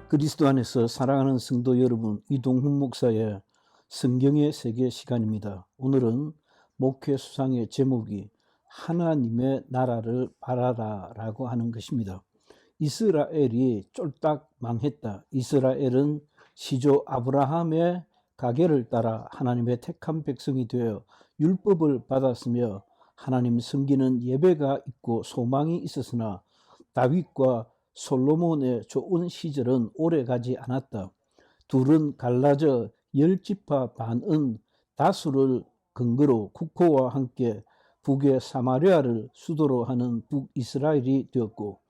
그리스도 안에서 사랑하는 성도 여러분, 이동훈 목사의 성경의 세계 시간입니다. 오늘은 목회 수상의 제목이 하나님의 나라를 바라라 라고 하는 것입니다. 이스라엘이 쫄딱 망했다. 이스라엘은 시조 아브라함의 가계를 따라 하나님의 택한 백성이 되어 율법을 받았으며 하나님 섬기는 예배가 있고 소망이 있었으나 다윗과 솔로몬의 좋은 시절은 오래가지 않았다. 둘은 갈라져 10지파 반은 다수를 근거로 국호와 함께 북의 사마리아를 수도로 하는 북이스라엘이 되었고,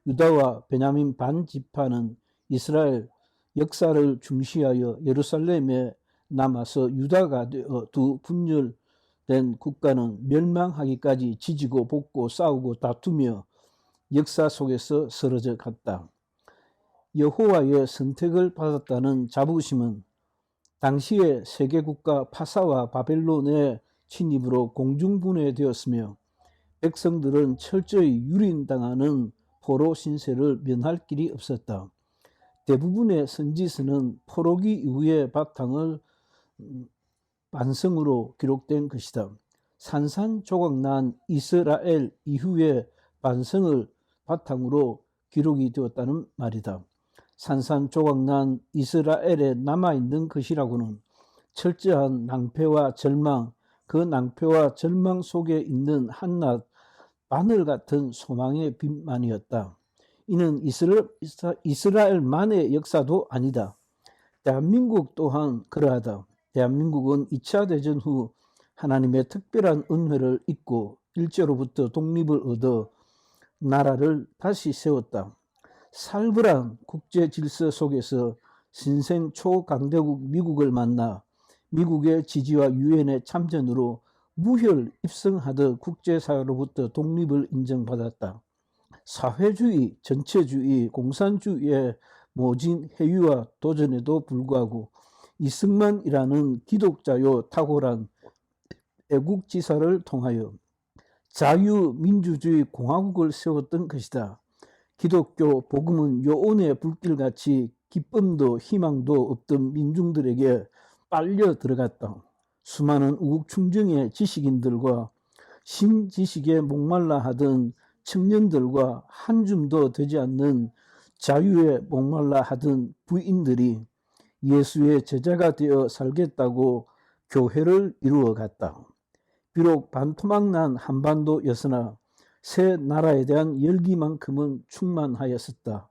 유다와 베냐민 반지파는 이스라엘 역사를 중시하여 예루살렘에 남아서 유다가 되어 두 분열된 국가는 멸망하기까지 지지고 볶고 싸우고 다투며 역사 속에서 쓰러져 갔다. 여호와의 선택을 받았다는 자부심은 당시의 세계국가 파사와 바벨론의 침입으로 공중분해되었으며 백성들은 철저히 유린당하는 포로 신세를 면할 길이 없었다. 대부분의 선지서는 포로기 이후의 바탕을 반성으로 기록된 것이다. 산산조각난 이스라엘 이후의 반성을 바탕으로 기록이 되었다는 말이다. 산산조각난 이스라엘에 남아있는 것이라고는 철저한 낭패와 절망, 그 낭패와 절망 속에 있는 한낱 바늘 같은 소망의 빛만이었다. 이는 이스라엘만의 역사도 아니다. 대한민국 또한 그러하다. 대한민국은 2차 대전 후 하나님의 특별한 은혜를 잊고 일제로부터 독립을 얻어 나라를 다시 세웠다. 살벌한 국제 질서 속에서 신생 초강대국 미국을 만나 미국의 지지와 유엔의 참전으로 무혈 입성하듯 국제사회로부터 독립을 인정받았다. 사회주의, 전체주의, 공산주의의 모진 해유와 도전에도 불구하고 이승만이라는 기독자요 탁월한 애국지사를 통하여 자유민주주의 공화국을 세웠던 것이다. 기독교 복음은 요온의 불길같이 기쁨도 희망도 없던 민중들에게 빨려 들어갔다. 수많은 우국충정의 지식인들과 신지식에 목말라 하던 청년들과 한 줌도 되지 않는 자유에 목말라 하던 부인들이 예수의 제자가 되어 살겠다고 교회를 이루어갔다. 비록 반토막난 한반도였으나 새 나라에 대한 열기만큼은 충만하였었다.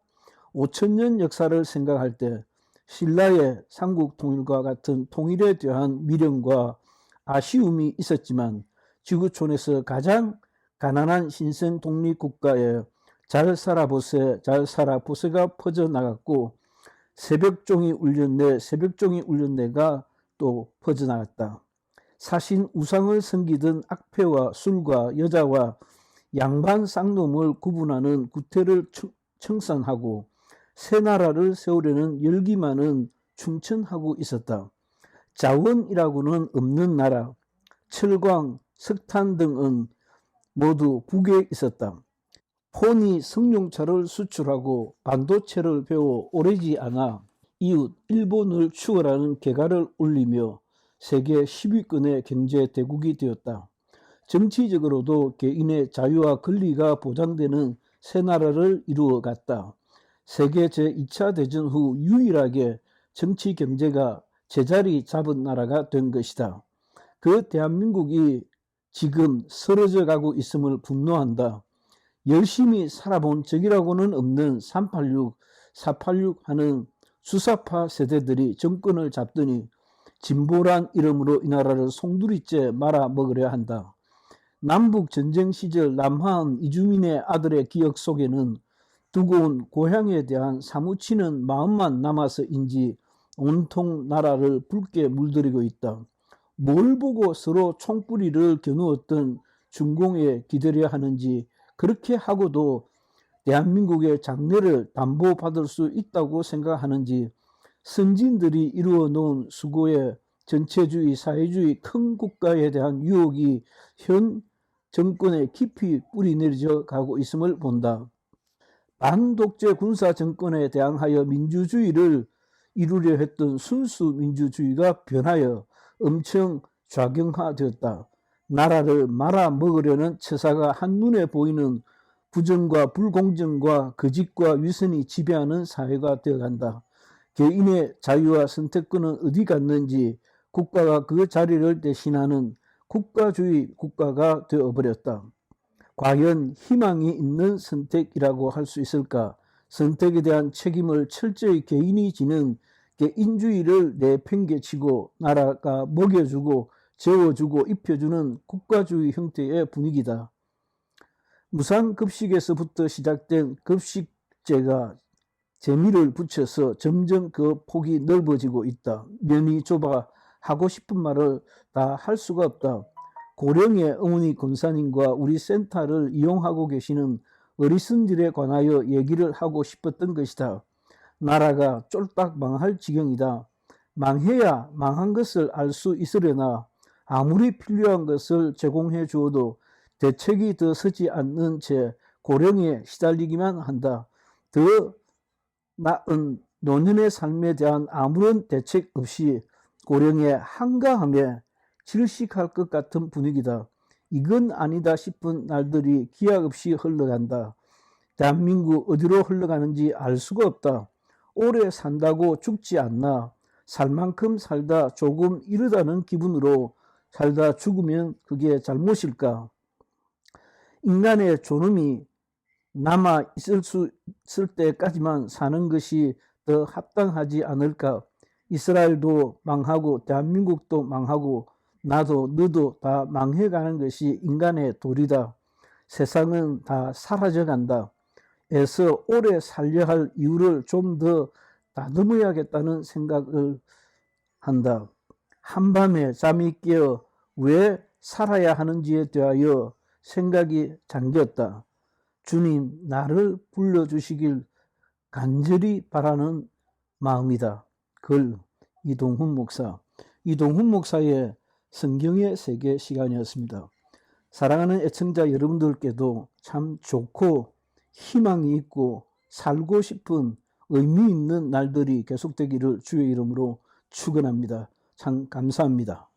5천년 역사를 생각할 때 신라의 삼국 통일과 같은 통일에 대한 미련과 아쉬움이 있었지만 지구촌에서 가장 가난한 신생 독립국가에 잘 살아보세가 퍼져나갔고 새벽종이 울렸네가 또 퍼져나갔다. 사신 우상을 섬기던 악패와 술과 여자와 양반 쌍놈을 구분하는 구태를 청산하고 새 나라를 세우려는 열기만은 충천하고 있었다. 자원이라고는 없는 나라, 철광, 석탄 등은 모두 북에 있었다. 폰이 승용차를 수출하고 반도체를 배워 오래지 않아 이웃 일본을 추월하는 개가를 올리며 세계 10위권의 경제 대국이 되었다. 정치적으로도 개인의 자유와 권리가 보장되는 새 나라를 이루어갔다. 세계 제2차 대전 후 유일하게 정치 경제가 제자리 잡은 나라가 된 것이다. 그 대한민국이 지금 쓰러져 가고 있음을 분노한다. 열심히 살아본 적이라고는 없는 386, 486 하는 수사파 세대들이 정권을 잡더니 진보란 이름으로 이 나라를 송두리째 말아먹으려 한다. 남북전쟁 시절 남한 이주민의 아들의 기억 속에는 두고 온 고향에 대한 사무치는 마음만 남아서인지 온통 나라를 붉게 물들이고 있다. 뭘 보고 서로 총뿌리를 겨누었던 중공에 기다려야 하는지 그렇게 하고도 대한민국의 장래를 담보받을 수 있다고 생각하는지 선진들이 이루어 놓은 수고의 전체주의, 사회주의 큰 국가에 대한 유혹이 현 정권에 깊이 뿌리 내려져 가고 있음을 본다. 반독재 군사 정권에 대항하여 민주주의를 이루려 했던 순수 민주주의가 변하여 엄청 좌경화되었다. 나라를 말아먹으려는 처사가 한눈에 보이는 부정과 불공정과 거짓과 위선이 지배하는 사회가 되어간다. 개인의 자유와 선택권은 어디 갔는지 국가가 그 자리를 대신하는 국가주의 국가가 되어버렸다. 과연 희망이 있는 선택이라고 할 수 있을까? 선택에 대한 책임을 철저히 개인이 지는 개인주의를 내팽개치고 나라가 먹여주고 재워주고 입혀주는 국가주의 형태의 분위기다. 무상급식에서부터 시작된 급식제가 재미를 붙여서 점점 그 폭이 넓어지고 있다. 면이 좁아 하고 싶은 말을 다 할 수가 없다. 고령의 어머니 권사님과 우리 센터를 이용하고 계시는 어르신들에 관하여 얘기를 하고 싶었던 것이다. 나라가 쫄딱 망할 지경이다. 망해야 망한 것을 알 수 있으려나 아무리 필요한 것을 제공해 주어도 대책이 더 서지 않는 채 고령에 시달리기만 한다. 더 나은 노년의 삶에 대한 아무런 대책 없이 고령의 한가함에 질식할 것 같은 분위기다. 이건 아니다 싶은 날들이 기약 없이 흘러간다. 대한민국 어디로 흘러가는지 알 수가 없다. 오래 산다고 죽지 않나. 살 만큼 살다 조금 이르다는 기분으로 살다 죽으면 그게 잘못일까? 인간의 존엄이 남아 있을 때까지만 사는 것이 더 합당하지 않을까? 이스라엘도 망하고 대한민국도 망하고 나도 너도 다 망해가는 것이 인간의 도리다. 세상은 다 사라져간다. 애써 오래 살려 할 이유를 좀 더 다듬어야겠다는 생각을 한다. 한밤에 잠이 깨어 왜 살아야 하는지에 대하여 생각이 잠겼다. 주님, 나를 불러주시길 간절히 바라는 마음이다. 글 이동훈 목사. 이동훈 목사의 성경의 세계 시간이었습니다. 사랑하는 애청자 여러분들께도 참 좋고 희망이 있고 살고 싶은 의미 있는 날들이 계속되기를 주의 이름으로 축원합니다. 참 감사합니다.